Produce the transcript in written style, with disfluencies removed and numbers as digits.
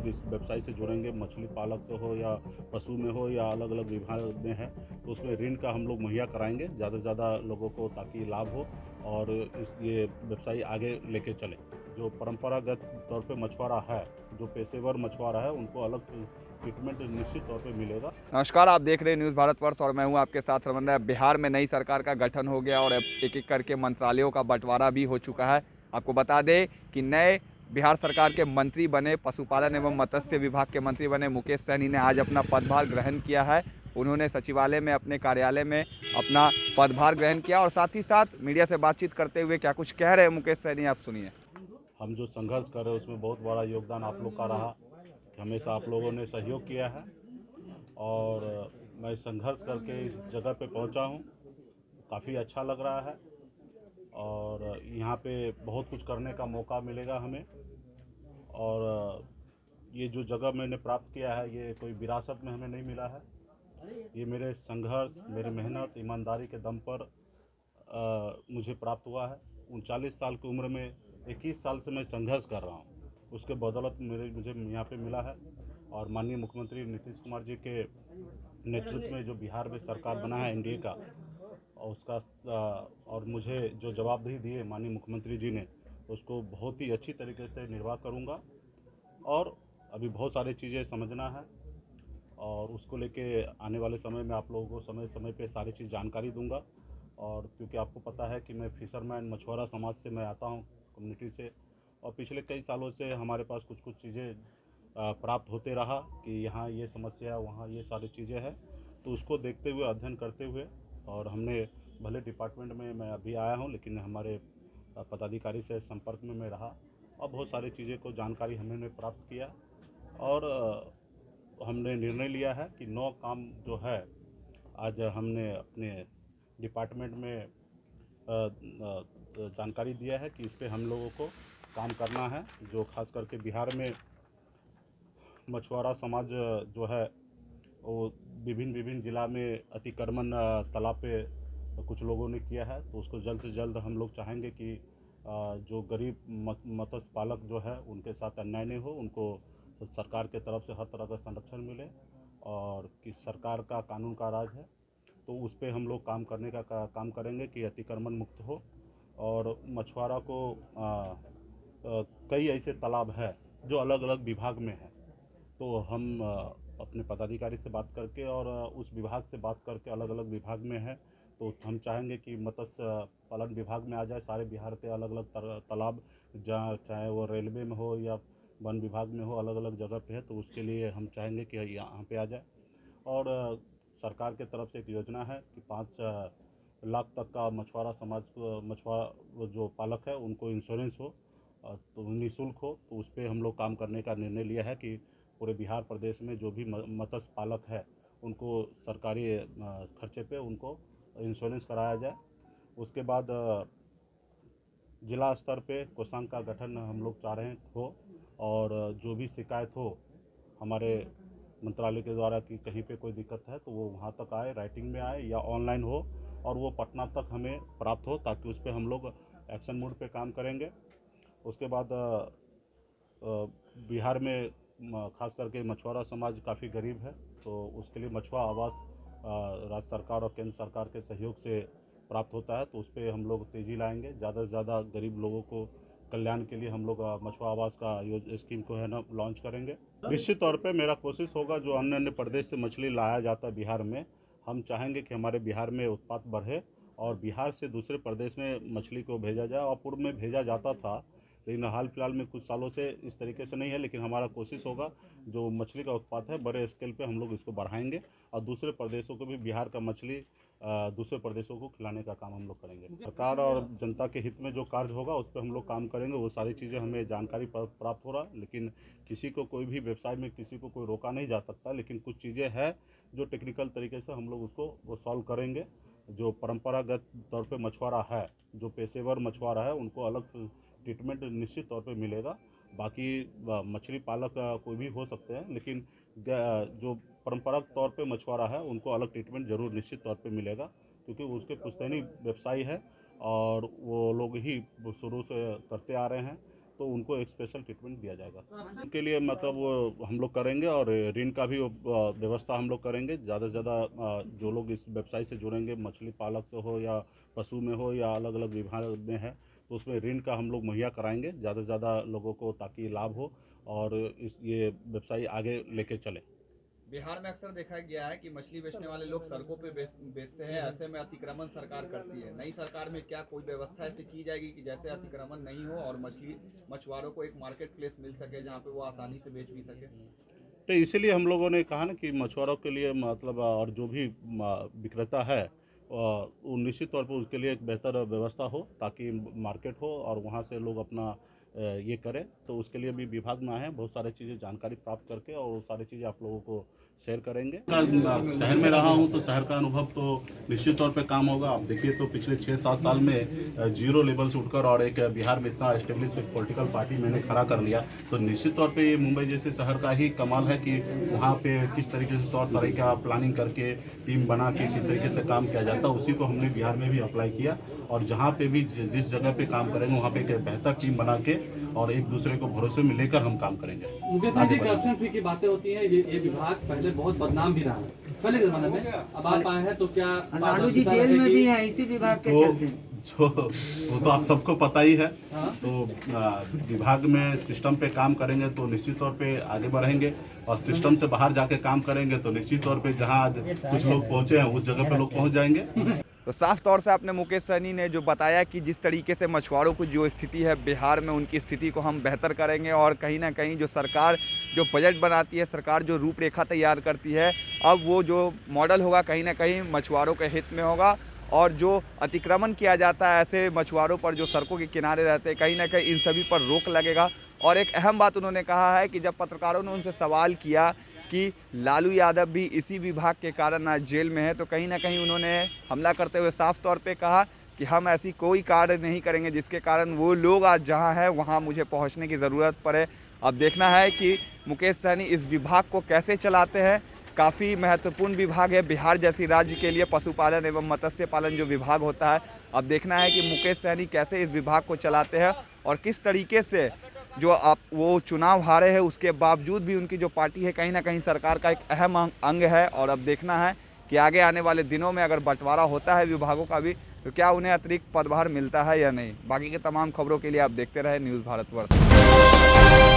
इस व्यवसाय से जुड़ेंगे, मछली पालक से हो या पशु में हो या अलग अलग विभाग में है, तो उसमें ऋण का हम लोग मुहैया कराएंगे ज़्यादा से ज़्यादा लोगों को, ताकि लाभ हो और ये व्यवसाय आगे लेके चले। जो परंपरागत तौर पे मछुआरा है, जो पेशेवर मछुआरा है, उनको अलग ट्रीटमेंट निश्चित तौर पे मिलेगा। नमस्कार, आप देख रहे हैं न्यूज़ भारतवर्ष और मैं हूं आपके साथ रमन राय। बिहार में नई सरकार का गठन हो गया और अब एक-एक करके मंत्रालयों का बंटवारा भी हो चुका है। आपको बता दें कि नए बिहार सरकार के मंत्री बने, पशुपालन एवं मत्स्य विभाग के मंत्री बने मुकेश सहनी ने आज अपना पदभार ग्रहण किया है। उन्होंने सचिवालय में अपने कार्यालय में अपना पदभार ग्रहण किया और साथ ही साथ मीडिया से बातचीत करते हुए क्या कुछ कह रहे हैं मुकेश सहनी, आप सुनिए। हम जो संघर्ष कर रहे हैं उसमें बहुत बड़ा योगदान आप लोग का रहा, हमेशा आप लोगों ने सहयोग किया है और मैं संघर्ष करके इस जगह पे पहुंचा हूं। काफ़ी अच्छा लग रहा है और यहाँ पे बहुत कुछ करने का मौका मिलेगा हमें। और ये जो जगह मैंने प्राप्त किया है, ये कोई विरासत में हमें नहीं मिला है। ये मेरे संघर्ष, मेरे मेहनत, ईमानदारी के दम पर मुझे प्राप्त हुआ है। 39 साल की उम्र में 21 साल से मैं संघर्ष कर रहा हूँ, उसके बदौलत मुझे यहाँ पे मिला है। और माननीय मुख्यमंत्री नीतीश कुमार जी के नेतृत्व में जो बिहार में सरकार बना है एनडीए का, और उसका और मुझे जो जवाबदेही दी है माननीय मुख्यमंत्री जी ने, उसको बहुत ही अच्छी तरीके से निर्वाह करूँगा। और अभी बहुत सारी चीज़ें समझना है और उसको लेके आने वाले समय में आप लोगों को समय समय पे सारी चीज़ जानकारी दूंगा। और क्योंकि आपको पता है कि मैं फिशरमैन मछुआरा समाज से मैं आता हूँ, कम्युनिटी से, और पिछले कई सालों से हमारे पास कुछ कुछ चीज़ें प्राप्त होते रहा कि यहाँ ये समस्या है, वहाँ ये सारी चीज़ें हैं। तो उसको देखते हुए, अध्ययन करते हुए, और हमने भले डिपार्टमेंट में मैं अभी आया हूँ लेकिन हमारे पदाधिकारी से संपर्क में मैं रहा और बहुत सारी चीज़ें को जानकारी हमने प्राप्त किया। और हमने निर्णय लिया है कि 9 काम जो है, आज हमने अपने डिपार्टमेंट में जानकारी दिया है कि इस पे हम लोगों को काम करना है। जो खास करके बिहार में मछुआरा समाज जो है, वो विभिन्न विभिन्न जिला में अतिक्रमण तालाब पे कुछ लोगों ने किया है, तो उसको जल्द से जल्द हम लोग चाहेंगे कि जो गरीब मत्स्य पालक जो है उनके साथ अन्याय नहीं हो, उनको सरकार के तरफ से हर तरह का संरक्षण मिले। और कि सरकार का कानून का राज है, तो उस पर हम लोग काम करने का काम करेंगे कि अतिक्रमण मुक्त हो। और मछुआरा को कई ऐसे तालाब है जो अलग अलग विभाग में है, तो हम अपने पदाधिकारी से बात करके और उस विभाग से बात करके, अलग अलग विभाग में है तो हम चाहेंगे कि मत्स्य पालन विभाग में आ जाए। सारे बिहार के अलग अलग तालाब, जहाँ चाहे वो रेलवे में हो या वन विभाग में हो, अलग अलग जगह पे है, तो उसके लिए हम चाहेंगे कि यहाँ पे आ जाए। और सरकार के तरफ से एक योजना है कि 5 लाख तक का मछुआरा समाज को, मछुआरा जो पालक है उनको इंश्योरेंस हो, तो निःशुल्क हो। तो उस पर हम लोग काम करने का निर्णय लिया है कि पूरे बिहार प्रदेश में जो भी मत्स्य पालक है उनको सरकारी खर्चे पे उनको इंश्योरेंस कराया जाए। उसके बाद जिला स्तर पे कोषांग का गठन हम लोग चाह रहे हैं हो, और जो भी शिकायत हो हमारे मंत्रालय के द्वारा कि कहीं पे कोई दिक्कत है तो वो वहाँ तक आए, राइटिंग में आए या ऑनलाइन हो, और वो पटना तक हमें प्राप्त हो, ताकि उस पर हम लोग एक्शन मोड पे काम करेंगे। उसके बाद बिहार में खास करके मछुआरा समाज काफ़ी गरीब है, तो उसके लिए मछुआ आवास राज्य सरकार और केंद्र सरकार के सहयोग से प्राप्त होता है, तो उस पर हम लोग तेज़ी लाएंगे। ज़्यादा से ज़्यादा गरीब लोगों को कल्याण के लिए हम लोग मछुआ आवास का स्कीम को है ना लॉन्च करेंगे। निश्चित तौर पे मेरा कोशिश होगा, जो अन्य अन्य प्रदेश से मछली लाया जाता है बिहार में, हम चाहेंगे कि हमारे बिहार में उत्पाद बढ़े और बिहार से दूसरे प्रदेश में मछली को भेजा जाए। और पूर्व में भेजा जाता था, लेकिन हाल फिलहाल में कुछ सालों से इस तरीके से नहीं है। लेकिन हमारा कोशिश होगा, जो मछली का उत्पाद है बड़े स्केल पे हम लोग इसको बढ़ाएंगे और दूसरे प्रदेशों को भी बिहार का मछली दूसरे प्रदेशों को खिलाने का काम हम लोग करेंगे। सरकार और जनता के हित में जो कार्य होगा उस पर हम लोग काम करेंगे। वो सारी चीज़ें हमें जानकारी प्राप्त हो रहा, लेकिन किसी को कोई भी व्यवसाय में किसी को कोई रोका नहीं जा सकता, लेकिन कुछ चीज़ें हैं जो टेक्निकल तरीके से हम लोग उसको वो सॉल्व करेंगे। जो परंपरागत तौर पे मछुआरा है, जो पेशेवर मछुआरा है, उनको अलग ट्रीटमेंट निश्चित तौर पे मिलेगा। बाकी मछली पालक कोई भी हो सकते हैं, लेकिन जो परंपरागत तौर पे मछुआरा है उनको अलग ट्रीटमेंट जरूर निश्चित तौर पे मिलेगा, क्योंकि उसके पुश्तैनी व्यवसाय है और वो लोग ही शुरू से करते आ रहे हैं। तो उनको एक स्पेशल ट्रीटमेंट दिया जाएगा। उनके लिए मतलब वो हम लोग करेंगे और ऋण का भी व्यवस्था हम लोग करेंगे। ज़्यादा से ज़्यादा जो लोग इस व्यवसाय से जुड़ेंगे, मछली पालक से हो या पशु में हो या अलग अलग विभाग में है, तो उसमें ऋण का हम लोग मुहैया कराएंगे ज़्यादा से ज़्यादा लोगों को, ताकि लाभ हो और ये व्यवसाय आगे लेके चले। बिहार में अक्सर देखा गया है कि मछली बेचने वाले लोग सड़कों पे बेचते हैं, ऐसे में अतिक्रमण सरकार करती है। नई सरकार में क्या कोई व्यवस्था ऐसी की जाएगी कि जैसे अतिक्रमण नहीं हो और मछुआरों को एक मार्केट प्लेस मिल सके जहाँ पे वो आसानी से बेच भी सके? तो इसीलिए हम लोगों ने कहा ना कि मछुआरों के लिए मतलब और जो भी विक्रेता है वो निश्चित तौर पर उसके लिए एक बेहतर व्यवस्था हो, ताकि मार्केट हो और वहाँ से लोग अपना ये करें। तो उसके लिए भी विभाग में आए हैं, बहुत सारी चीज़ें जानकारी प्राप्त करके और वो सारी चीज़ें आप लोगों को शेयर करेंगे। शहर में रहा हूँ तो शहर का अनुभव तो निश्चित तौर पे काम होगा। आप देखिए तो पिछले 6-7 साल में जीरो लेवल से उठकर और एक बिहार में इतना एस्टेब्लिश पॉलिटिकल पार्टी मैंने खड़ा कर लिया, तो निश्चित तौर पे ये मुंबई जैसे शहर का ही कमाल है कि वहाँ पे किस तरीके से तौर तरीका प्लानिंग करके टीम बना के किस तरीके से काम किया जाता है। उसी को हमने बिहार में भी अप्लाई किया और जहाँ पे भी जिस जगह पे काम करेंगे वहाँ पे एक बेहतर टीम बना के और एक दूसरे को भरोसे में लेकर हम काम करेंगे। मुकेश जी, करप्शन फ्री की बातें होती हैं, ये विभाग पहले बहुत बदनाम भी रहा है पहले के जमाने में, अब आप आए हैं तो क्या लालू जी जेल में भी है इसी विभाग के चलते? जो वो तो आप सबको पता ही है। तो विभाग में सिस्टम पे काम करेंगे तो निश्चित तौर पे आगे बढ़ेंगे और सिस्टम से बाहर जाके काम करेंगे तो निश्चित तौर पे जहां आज कुछ लोग पहुंचे हैं उस जगह पे लोग पहुंच जाएंगे। तो साफ तौर से आपने मुकेश सहनी ने जो बताया कि जिस तरीके से मछुआरों की जो स्थिति है बिहार में, उनकी स्थिति को हम बेहतर करेंगे और कहीं ना कहीं जो सरकार जो बजट बनाती है, सरकार जो रूपरेखा तैयार करती है, अब वो जो मॉडल होगा कहीं ना कहीं मछुआरों के हित में होगा और जो अतिक्रमण किया जाता है ऐसे मछुआरों पर जो सड़कों के किनारे रहते हैं, कहीं ना कहीं इन सभी पर रोक लगेगा। और एक अहम बात उन्होंने कहा है कि जब पत्रकारों ने उनसे सवाल किया कि लालू यादव भी इसी विभाग के कारण आज जेल में है, तो कहीं ना कहीं उन्होंने हमला करते हुए साफ तौर पे कहा कि हम ऐसी कोई कार्य नहीं करेंगे जिसके कारण वो लोग आज जहां हैं वहां मुझे पहुंचने की ज़रूरत पड़े। अब देखना है कि मुकेश सहनी इस विभाग को कैसे चलाते हैं। काफ़ी महत्वपूर्ण विभाग है बिहार जैसी राज्य के लिए, पशुपालन एवं मत्स्य पालन जो विभाग होता है। अब देखना है कि मुकेश सहनी कैसे इस विभाग को चलाते हैं और किस तरीके से जो आप वो चुनाव हारे हैं उसके बावजूद भी उनकी जो पार्टी है कहीं ना कहीं सरकार का एक अहम अंग है। और अब देखना है कि आगे आने वाले दिनों में अगर बंटवारा होता है विभागों का भी तो क्या उन्हें अतिरिक्त पदभार मिलता है या नहीं। बाकी के तमाम खबरों के लिए आप देखते रहे न्यूज़ भारतवर्ष।